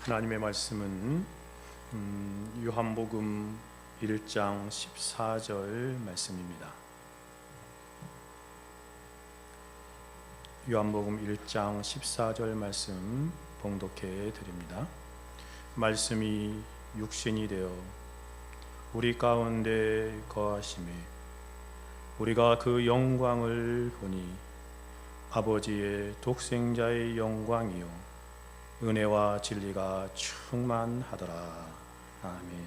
하나님의 말씀은 요한복음 1장 14절 말씀입니다. 요한복음 1장 14절 말씀 봉독해 드립니다. 말씀이 육신이 되어 우리 가운데 거하심에 우리가 그 영광을 보니 아버지의 독생자의 영광이요 은혜와 진리가 충만하더라. 아멘.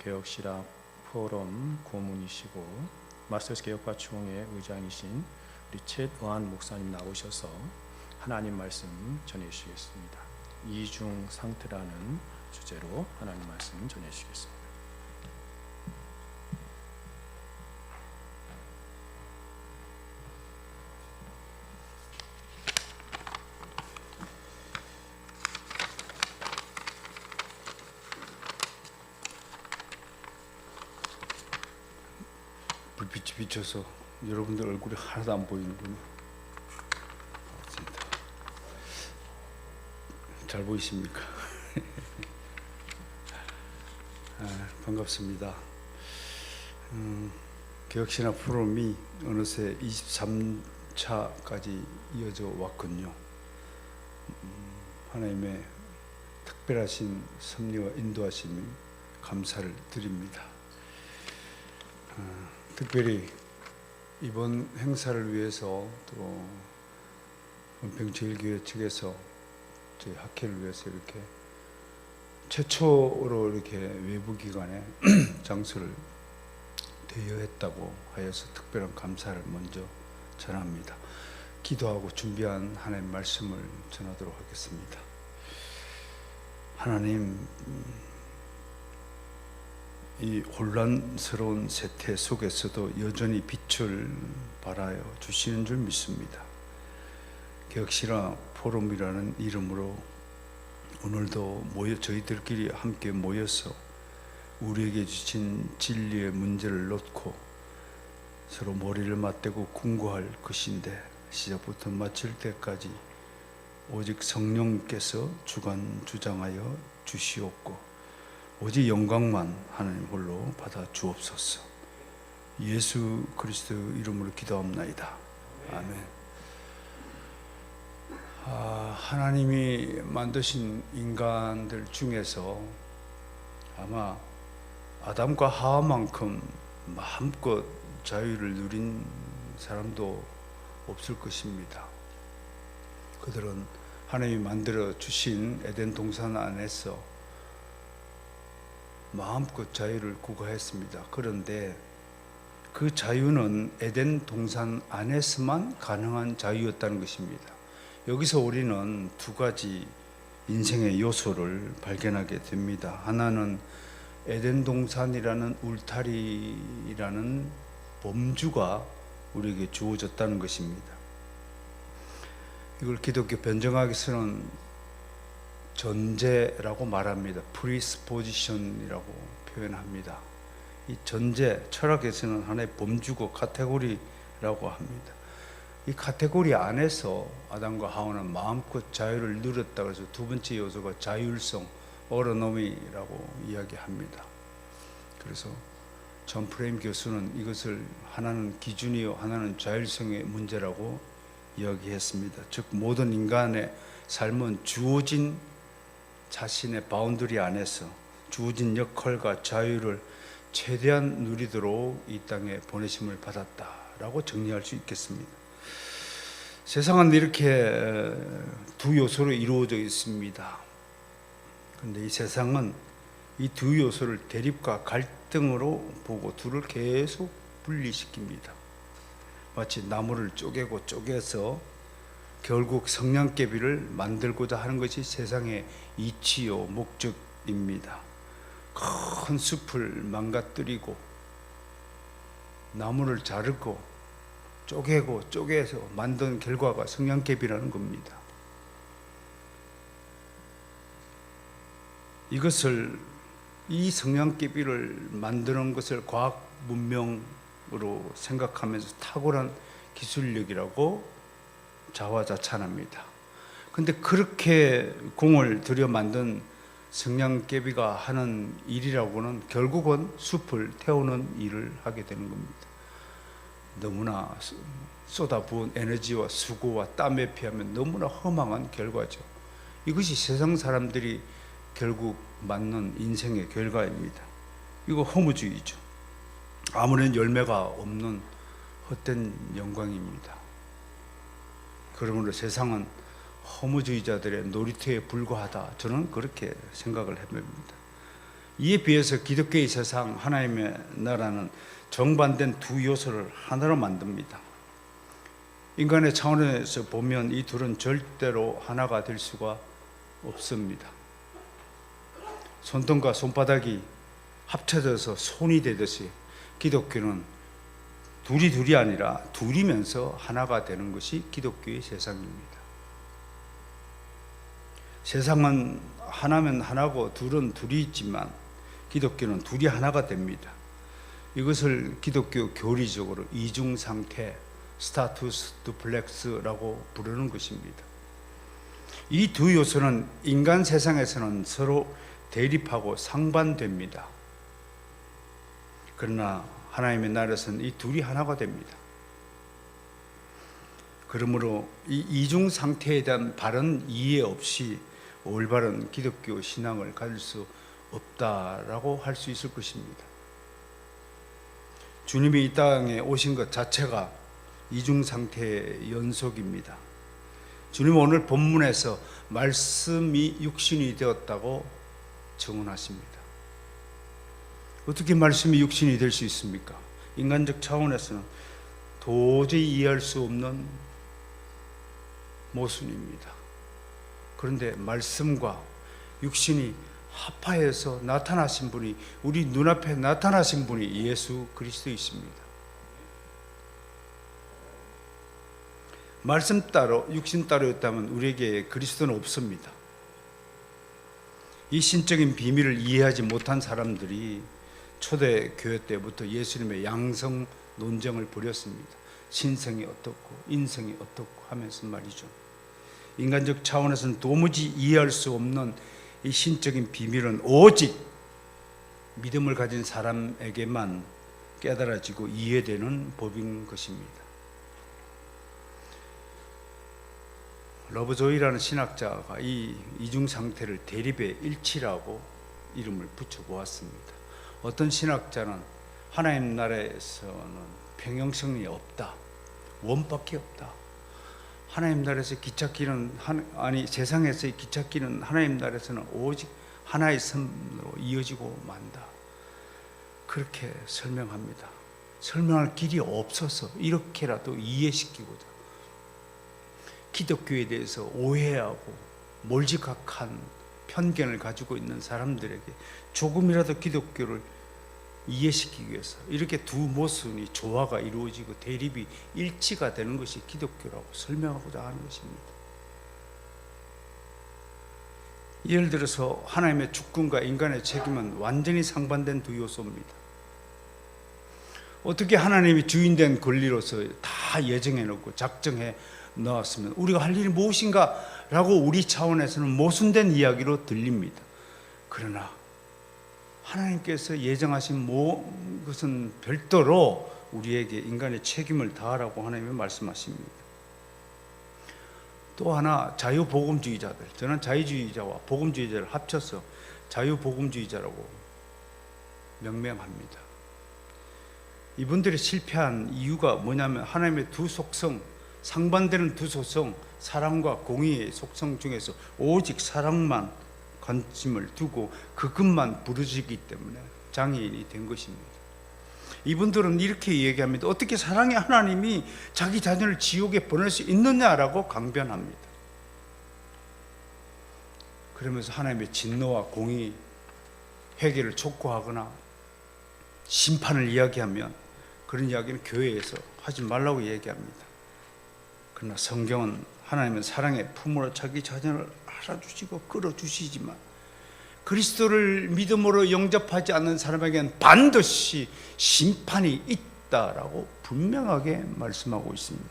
개혁신학 포럼 고문이시고 마스터스 개혁과 총회 의장이신 우리 챗 어한 목사님 나오셔서 하나님 말씀 전해 주시겠습니다. 이중 상태라는 주제로 하나님 말씀 전해 주시겠습니다. 불빛이 비쳐서 여러분들 얼굴이 하나도 안 보이는군요. 잘 보이십니까? 반갑습니다. 개혁신학 포럼이 어느새 23차까지 이어져 왔군요. 하나님의 특별하신 섭리와 인도하심이 감사를 드립니다. 특별히 이번 행사를 위해서 또 은평제일교회 측에서 저희 학회를 위해서 이렇게 최초로 이렇게 외부 기관에 장소를 대여했다고 하여서 특별한 감사를 먼저 전합니다. 기도하고 준비한 하나님 말씀을 전하도록 하겠습니다. 하나님, 이 혼란스러운 세태 속에서도 여전히 빛을 발하여 주시는 줄 믿습니다. 개혁신학 포럼이라는 이름으로 오늘도 저희들끼리 함께 모여서 우리에게 주신 진리의 문제를 놓고 서로 머리를 맞대고 궁구할 것인데, 시작부터 마칠 때까지 오직 성령께서 주관주장하여 주시옵고 오직 영광만 하나님 홀로 받아 주옵소서. 예수 그리스도 이름으로 기도합나이다. 아멘. 하나님이 만드신 인간들 중에서 아마 아담과 하와만큼 마음껏 자유를 누린 사람도 없을 것입니다. 그들은 하나님이 만들어 주신 에덴 동산 안에서 마음껏 자유를 구가했습니다. 그런데 그 자유는 에덴 동산 안에서만 가능한 자유였다는 것입니다. 여기서 우리는 두 가지 인생의 요소를 발견하게 됩니다. 하나는 에덴 동산이라는 울타리라는 범주가 우리에게 주어졌다는 것입니다. 이걸 기독교 변정학에서는 전제라고 말합니다. 프리스포지션이라고 표현합니다. 이 전제, 철학에서는 하나의 범주고 카테고리라고 합니다. 이 카테고리 안에서 아담과 하와는 마음껏 자유를 누렸다고 해서 두 번째 요소가 자율성, 어로노미라고 이야기합니다. 그래서 존 프레임 교수는 이것을 하나는 기준이요 하나는 자율성의 문제라고 이야기했습니다. 즉 모든 인간의 삶은 주어진 자신의 바운더리 안에서 주어진 역할과 자유를 최대한 누리도록 이 땅에 보내심을 받았다라고 정리할 수 있겠습니다. 세상은 이렇게 두 요소로 이루어져 있습니다. 그런데 이 세상은 이 두 요소를 대립과 갈등으로 보고 둘을 계속 분리시킵니다. 마치 나무를 쪼개고 쪼개서 결국 성냥개비를 만들고자 하는 것이 세상의 이치요 목적입니다. 큰 숲을 망가뜨리고 나무를 자르고 쪼개고 쪼개서 만든 결과가 성냥개비라는 겁니다. 이 성냥개비를 만드는 것을 과학 문명으로 생각하면서 탁월한 기술력이라고 자화자찬합니다. 근데 그렇게 공을 들여 만든 성냥개비가 하는 일이라고는 결국은 숲을 태우는 일을 하게 되는 겁니다. 너무나 쏟아부은 에너지와 수고와 땀에 비하면 너무나 허망한 결과죠. 이것이 세상 사람들이 결국 맞는 인생의 결과입니다. 이거 허무주의죠. 아무런 열매가 없는 헛된 영광입니다. 그러므로 세상은 허무주의자들의 놀이터에 불과하다, 저는 그렇게 생각을 해봅니다. 이에 비해서 기독교의 세상, 하나님의 나라는 정반대된 두 요소를 하나로 만듭니다. 인간의 차원에서 보면 이 둘은 절대로 하나가 될 수가 없습니다. 손등과 손바닥이 합쳐져서 손이 되듯이 기독교는 둘이 아니라 둘이면서 하나가 되는 것이 기독교의 세상입니다. 세상은 하나면 하나고 둘은 둘이 있지만 기독교는 둘이 하나가 됩니다. 이것을 기독교 교리적으로 이중상태, 스타투스 두플렉스라고 부르는 것입니다. 이 두 요소는 인간 세상에서는 서로 대립하고 상반됩니다. 그러나 하나님의 나라에서는 이 둘이 하나가 됩니다. 그러므로 이 이중 상태에 대한 바른 이해 없이 올바른 기독교 신앙을 가질 수 없다라고 할 수 있을 것입니다. 주님이 이 땅에 오신 것 자체가 이중 상태의 연속입니다. 주님은 오늘 본문에서 말씀이 육신이 되었다고 증언하십니다. 어떻게 말씀이 육신이 될 수 있습니까? 인간적 차원에서는 도저히 이해할 수 없는 모순입니다. 그런데 말씀과 육신이 합하여서 나타나신 분이, 우리 눈앞에 나타나신 분이 예수 그리스도이십니다. 말씀 따로 육신 따로였다면 우리에게 그리스도는 없습니다. 이 신적인 비밀을 이해하지 못한 사람들이 초대 교회 때부터 예수님의 양성 논쟁을 벌였습니다. 신성이 어떻고 인성이 어떻고 하면서 말이죠. 인간적 차원에서는 도무지 이해할 수 없는 이 신적인 비밀은 오직 믿음을 가진 사람에게만 깨달아지고 이해되는 법인 것입니다. 러브조이라는 신학자가 이 이중 상태를 대립의 일치라고 이름을 붙여보았습니다. 어떤 신학자는 하나님 나라에서는 평형성이 없다, 원밖에 없다. 하나님 나라에서 기찻길은 세상에서의 기찻길은 하나님 나라에서는 오직 하나의 선으로 이어지고 만다. 그렇게 설명합니다. 설명할 길이 없어서 이렇게라도 이해시키고자 기독교에 대해서 오해하고 몰지각한 편견을 가지고 있는 사람들에게 조금이라도 기독교를 이해시키기 위해서 이렇게 두 모순이 조화가 이루어지고 대립이 일치가 되는 것이 기독교라고 설명하고자 하는 것입니다. 예를 들어서 하나님의 주권과 인간의 책임은 완전히 상반된 두 요소입니다. 어떻게 하나님이 주인된 권리로서 다 예정해 놓고 작정해 놓았으면 우리가 할 일이 무엇인가 라고 우리 차원에서는 모순된 이야기로 들립니다. 그러나 하나님께서 예정하신 것은 별도로 우리에게 인간의 책임을 다하라고 하나님이 말씀하십니다. 또 하나, 자유복음주의자들, 저는 자유주의자와 복음주의자를 합쳐서 자유복음주의자라고 명명합니다. 이분들이 실패한 이유가 뭐냐면 하나님의 두 속성, 상반되는 두 속성, 사랑과 공의의 속성 중에서 오직 사랑만 관심을 두고 그것만 부르짖기 때문에 장애인이 된 것입니다. 이분들은 이렇게 얘기합니다. 어떻게 사랑의 하나님이 자기 자녀를 지옥에 보낼 수 있느냐라고 강변합니다. 그러면서 하나님의 진노와 공의, 회개를 촉구하거나 심판을 이야기하면 그런 이야기는 교회에서 하지 말라고 얘기합니다. 그러나 성경은 하나님은 사랑의 품으로 자기 자녀를 알아주시고 끌어주시지만 그리스도를 믿음으로 영접하지 않는 사람에게는 반드시 심판이 있다라고 분명하게 말씀하고 있습니다.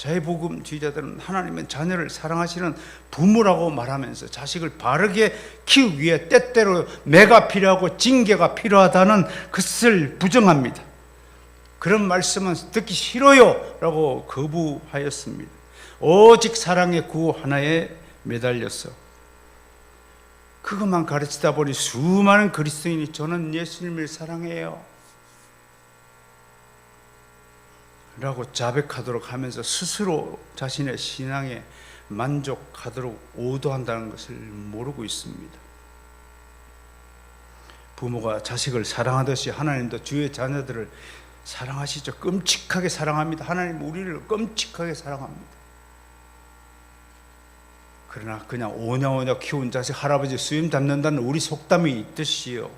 자유복음주의자들은 하나님은 자녀를 사랑하시는 부모라고 말하면서 자식을 바르게 키우기 위해 때때로 매가 필요하고 징계가 필요하다는 것을 부정합니다. 그런 말씀은 듣기 싫어요 라고 거부하였습니다. 오직 사랑의 구호 하나에 매달려서 그것만 가르치다 보니 수많은 그리스도인이 저는 예수님을 사랑해요 라고 자백하도록 하면서 스스로 자신의 신앙에 만족하도록 오도한다는 것을 모르고 있습니다. 부모가 자식을 사랑하듯이 하나님도 주의 자녀들을 사랑하시죠. 끔찍하게 사랑합니다. 하나님 우리를 끔찍하게 사랑합니다. 그러나 그냥 오냐오냐 키운 자식 할아버지 수염 잡는다는 우리 속담이 있듯이요,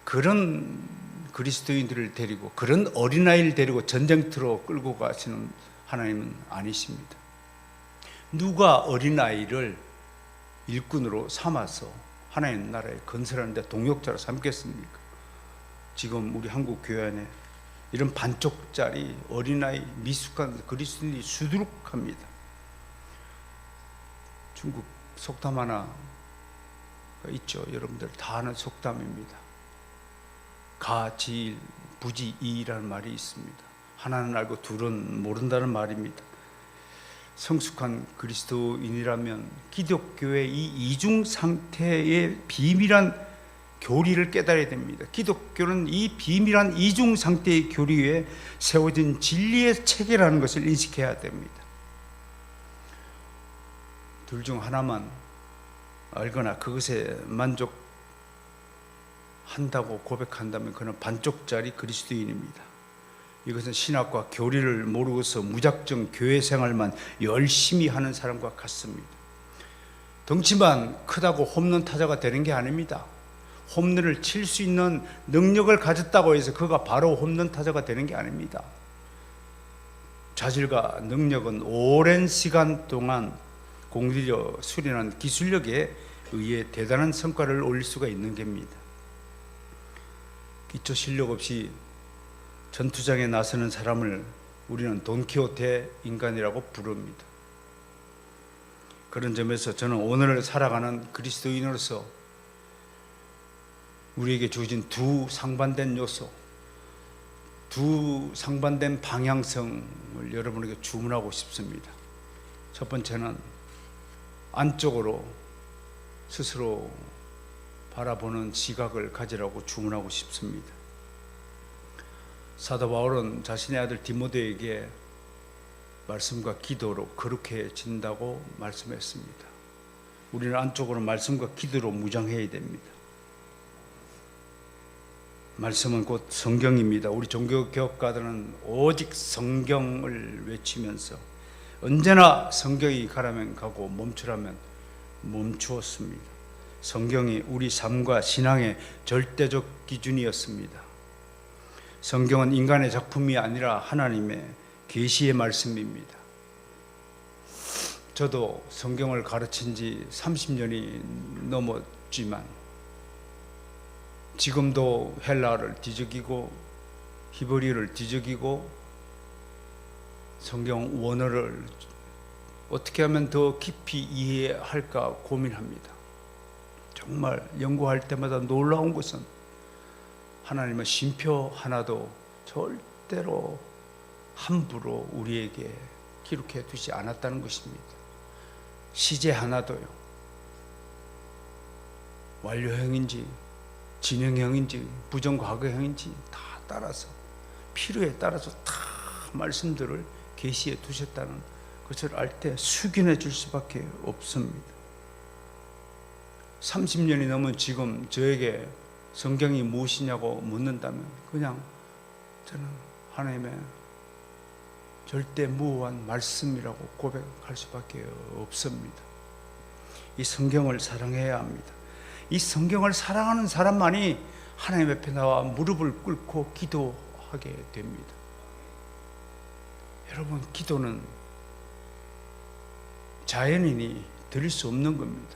그런 그리스도인들을 데리고, 그런 어린아이를 데리고 전쟁터로 끌고 가시는 하나님은 아니십니다. 누가 어린아이를 일꾼으로 삼아서 하나님 나라에 건설하는데 동역자로 삼겠습니까? 지금 우리 한국 교회 안에 이런 반쪽짜리 어린아이 미숙한 그리스도인이 수두룩합니다. 중국 속담 하나 있죠. 여러분들 다 아는 속담입니다. 가지일 부지이라는 말이 있습니다. 하나는 알고 둘은 모른다는 말입니다. 성숙한 그리스도인이라면 기독교의 이 이중 상태의 비밀한 교리를 깨달아야 됩니다. 기독교는 이 비밀한 이중 상태의 교리 위에 세워진 진리의 체계라는 것을 인식해야 됩니다. 둘 중 하나만 알거나 그것에 만족한다고 고백한다면 그는 반쪽짜리 그리스도인입니다. 이것은 신학과 교리를 모르고서 무작정 교회 생활만 열심히 하는 사람과 같습니다. 덩치만 크다고 홈런 타자가 되는 게 아닙니다. 홈런을 칠 수 있는 능력을 가졌다고 해서 그가 바로 홈런 타자가 되는 게 아닙니다. 자질과 능력은 오랜 시간 동안 공들여 수련한 기술력에 의해 대단한 성과를 올릴 수가 있는 겁니다. 기초 실력 없이 전투장에 나서는 사람을 우리는 돈키호테 인간이라고 부릅니다. 그런 점에서 저는 오늘을 살아가는 그리스도인으로서 우리에게 주어진 두 상반된 요소, 두 상반된 방향성을 여러분에게 주문하고 싶습니다. 첫 번째는 안쪽으로 스스로 바라보는 시각을 가지라고 주문하고 싶습니다. 사도 바울은 자신의 아들 디모데에게 말씀과 기도로 거룩해진다고 말씀했습니다. 우리는 안쪽으로 말씀과 기도로 무장해야 됩니다. 말씀은 곧 성경입니다. 우리 종교개혁가들은 오직 성경을 외치면서 언제나 성경이 가라면 가고 멈추라면 멈추었습니다. 성경이 우리 삶과 신앙의 절대적 기준이었습니다. 성경은 인간의 작품이 아니라 하나님의 계시의 말씀입니다. 저도 성경을 가르친 지 30년이 넘었지만 지금도 헬라어를 뒤적이고 히브리어를 뒤적이고 성경 원어를 어떻게 하면 더 깊이 이해할까 고민합니다. 정말 연구할 때마다 놀라운 것은 하나님은 쉼표 하나도 절대로 함부로 우리에게 기록해 두지 않았다는 것입니다. 시제 하나도요, 완료형인지 진행형인지 부정과거형인지 다 따라서 필요에 따라서 다 말씀들을 계시해 두셨다는 것을 알 때 숙연해 줄 수밖에 없습니다. 30년이 넘은 지금 저에게 성경이 무엇이냐고 묻는다면 그냥 저는 하나님의 절대 무오한 말씀이라고 고백할 수밖에 없습니다. 이 성경을 사랑해야 합니다. 이 성경을 사랑하는 사람만이 하나님 앞에 나와 무릎을 꿇고 기도하게 됩니다. 여러분, 기도는 자연인이 드릴 수 없는 겁니다.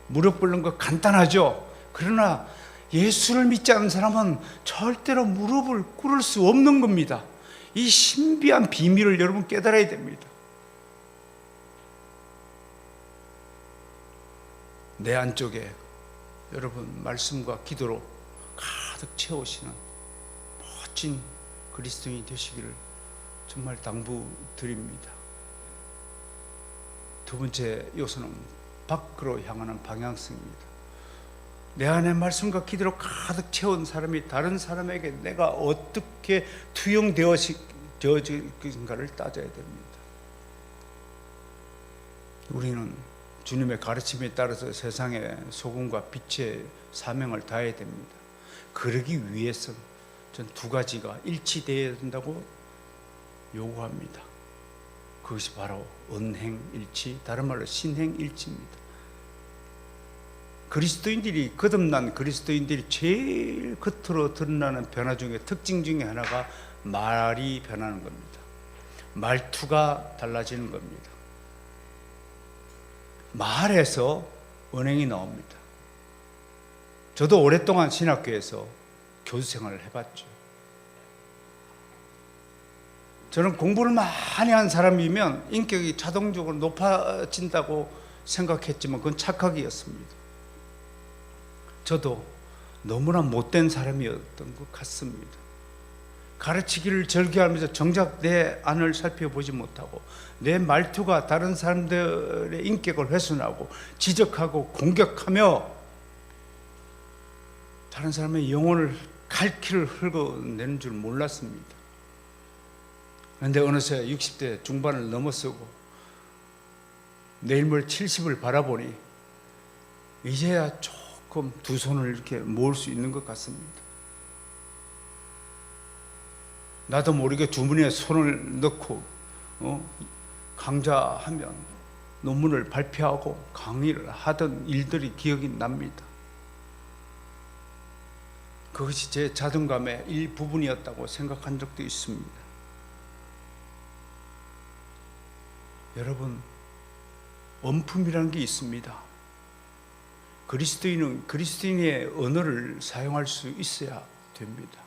무릎 꿇는 거 간단하죠. 그러나 예수를 믿지 않는 사람은 절대로 무릎을 꿇을 수 없는 겁니다. 이 신비한 비밀을 여러분 깨달아야 됩니다. 내 안쪽에 여러분 말씀과 기도로 가득 채우시는 멋진 그리스도인이 되시기를 정말 당부드립니다. 두 번째 요소는 밖으로 향하는 방향성입니다. 내 안에 말씀과 기도로 가득 채운 사람이 다른 사람에게 내가 어떻게 투영되어진가를 따져야 됩니다. 우리는 주님의 가르침에 따라서 세상의 소금과 빛의 사명을 다해야 됩니다. 그러기 위해서 전 두 가지가 일치되어야 된다고 요구합니다. 그것이 바로 언행일치, 다른 말로 신행일치입니다. 그리스도인들이, 거듭난 그리스도인들이 제일 겉으로 드러나는 변화 중에 특징 중에 하나가 말이 변하는 겁니다. 말투가 달라지는 겁니다. 말에서 언행이 나옵니다. 저도 오랫동안 신학교에서 교수 생활을 해봤죠. 저는 공부를 많이 한 사람이면 인격이 자동적으로 높아진다고 생각했지만 그건 착각이었습니다. 저도 너무나 못된 사람이었던 것 같습니다. 가르치기를 절개하면서 정작 내 안을 살펴보지 못하고 내 말투가 다른 사람들의 인격을 훼손하고 지적하고 공격하며 다른 사람의 영혼을 갈퀴를 긁어내는 줄 몰랐습니다. 그런데 어느새 60대 중반을 넘어서고 내일 모레 70을 바라보니 이제야 조금 두 손을 이렇게 모을 수 있는 것 같습니다. 나도 모르게 주머니에 손을 넣고 강좌하면 논문을 발표하고 강의를 하던 일들이 기억이 납니다. 그것이 제 자존감의 일부분이었다고 생각한 적도 있습니다. 여러분, 언품이라는 게 있습니다. 그리스도인은 그리스도인의 언어를 사용할 수 있어야 됩니다.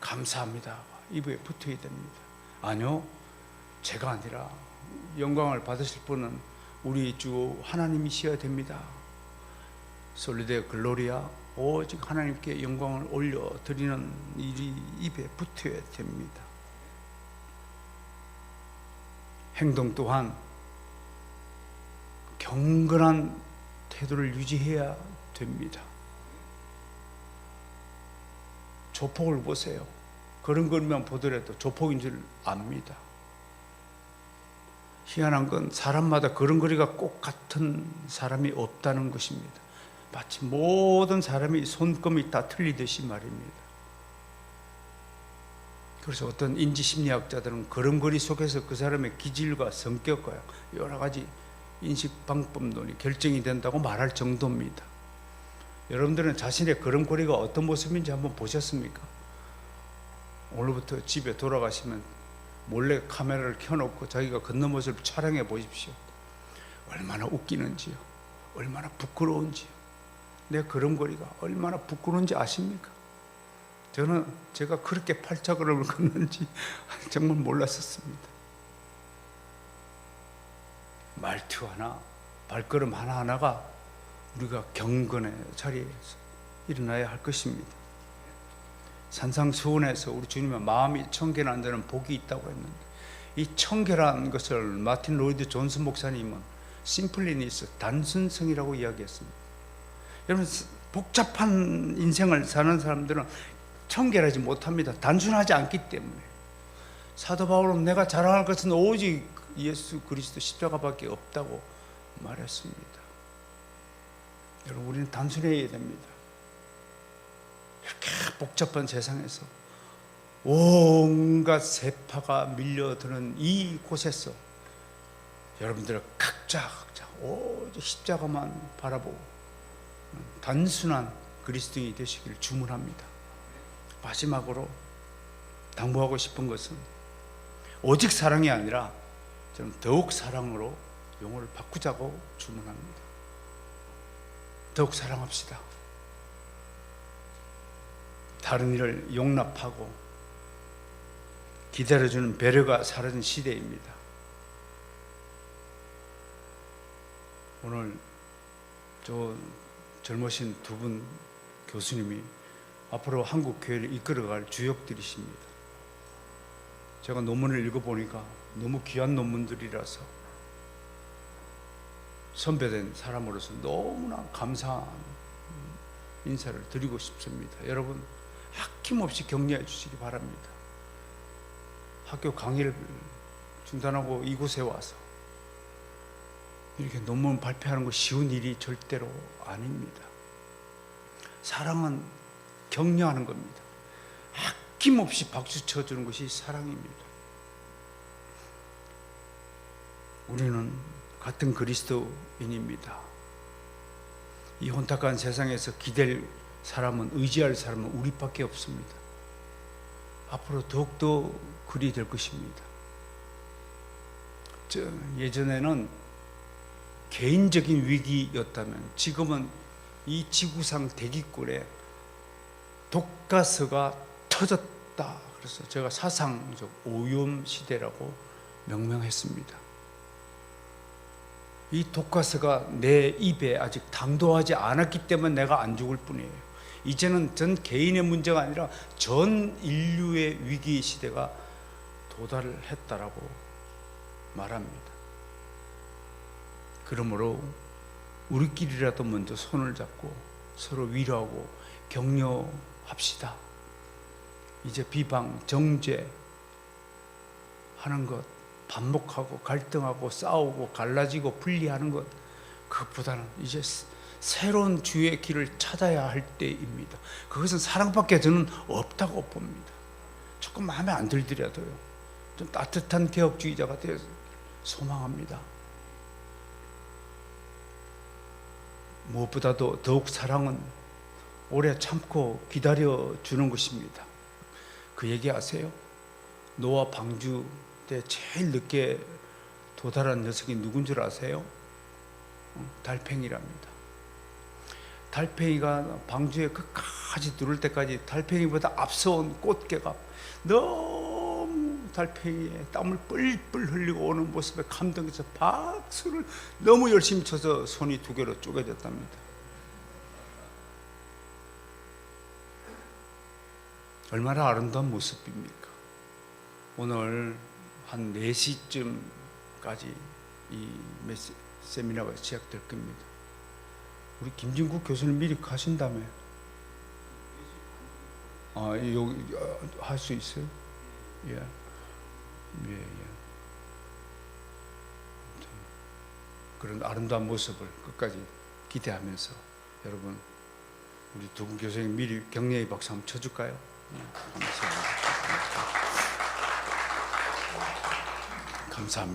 감사합니다. 입에 붙어야 됩니다. 아니요, 제가 아니라 영광을 받으실 분은 우리 주 하나님이셔야 됩니다. 솔리데 글로리아, 오직 하나님께 영광을 올려드리는 일이 입에 붙어야 됩니다. 행동 또한 경건한 태도를 유지해야 됩니다. 조폭을 보세요. 걸음걸이만 보더라도 조폭인 줄 압니다. 희한한 건 사람마다 걸음걸이가 꼭 같은 사람이 없다는 것입니다. 마치 모든 사람이 손금이 다 틀리듯이 말입니다. 그래서 어떤 인지심리학자들은 걸음걸이 속에서 그 사람의 기질과 성격과 여러 가지 인식방법론이 결정이 된다고 말할 정도입니다. 여러분들은 자신의 걸음걸이가 어떤 모습인지 한번 보셨습니까? 오늘부터 집에 돌아가시면 몰래 카메라를 켜놓고 자기가 걷는 모습을 촬영해 보십시오. 얼마나 웃기는지요, 얼마나 부끄러운지요. 내 걸음걸이가 얼마나 부끄러운지 아십니까? 저는 제가 그렇게 팔자걸음을 걷는지 정말 몰랐었습니다. 말투 하나, 발걸음 하나하나가 우리가 경건의 자리에서 일어나야 할 것입니다. 산상수훈에서 우리 주님의 마음이 청결한 데는 복이 있다고 했는데, 이 청결한 것을 마틴 로이드 존슨 목사님은 심플리니스, 단순성이라고 이야기했습니다. 여러분, 복잡한 인생을 사는 사람들은 청결하지 못합니다. 단순하지 않기 때문에. 사도 바울은 내가 자랑할 것은 오직 예수 그리스도 십자가밖에 없다고 말했습니다. 여러분, 우리는 단순해야 됩니다. 이렇게 복잡한 세상에서 온갖 세파가 밀려드는 이 곳에서 여러분들은 각자 오직 십자가만 바라보고 단순한 그리스도인이 되시기를 주문합니다. 마지막으로 당부하고 싶은 것은 오직 사랑이 아니라 저는 더욱 사랑으로 영혼을 바꾸자고 주문합니다. 더욱 사랑합시다. 다른 이를 용납하고 기다려주는 배려가 사라진 시대입니다. 오늘 저 젊으신 두 분 교수님이 앞으로 한국 교회를 이끌어갈 주역들이십니다. 제가 논문을 읽어보니까 너무 귀한 논문들이라서 선배된 사람으로서 너무나 감사한 인사를 드리고 싶습니다. 여러분 아낌없이 격려해 주시기 바랍니다. 학교 강의를 중단하고 이곳에 와서 이렇게 논문 발표하는 거 쉬운 일이 절대로 아닙니다. 사랑은 격려하는 겁니다. 아낌없이 박수 쳐주는 것이 사랑입니다. 우리는 같은 그리스도인입니다. 이 혼탁한 세상에서 기댈 사람은, 의지할 사람은 우리밖에 없습니다. 앞으로 더욱더 그리 될 것입니다. 예전에는 개인적인 위기였다면 지금은 이 지구상 대기권에 독가스가 터졌다. 그래서 제가 사상적 오염 시대라고 명명했습니다. 이 독가스가 내 입에 아직 당도하지 않았기 때문에 내가 안 죽을 뿐이에요. 이제는 전 개인의 문제가 아니라 전 인류의 위기 시대가 도달을 했다라고 말합니다. 그러므로 우리끼리라도 먼저 손을 잡고 서로 위로하고 격려합시다. 이제 비방, 정죄 하는 것, 반목하고 갈등하고 싸우고 갈라지고 분리하는 것, 그것보다는 이제 새로운 주의 길을 찾아야 할 때입니다. 그것은 사랑밖에 저는 없다고 봅니다. 조금 마음에 안 들더라도요, 좀 따뜻한 개혁주의자가 되어서 소망합니다. 무엇보다도 더욱 사랑은 오래 참고 기다려주는 것입니다. 그 얘기 아세요? 노아 방주 때 제일 늦게 도달한 녀석이 누군 줄 아세요? 달팽이랍니다. 달팽이가 방주에 끝까지 누를 때까지 달팽이보다 앞서온 꽃게가 너무 달팽이의 땀을 뿔뿔 흘리고 오는 모습에 감동해서 박수를 너무 열심히 쳐서 손이 두 개로 쪼개졌답니다. 얼마나 아름다운 모습입니까? 오늘 한 4시쯤까지 이 세미나가 시작될 겁니다. 우리 김진국 교수님 미리 가신다며? 여기 할 수 있어요? 예. 그런 아름다운 모습을 끝까지 기대하면서 여러분, 우리 두 분 교수님 미리 격려의 박수 한번 쳐줄까요? 감사합니다. 감사합니다.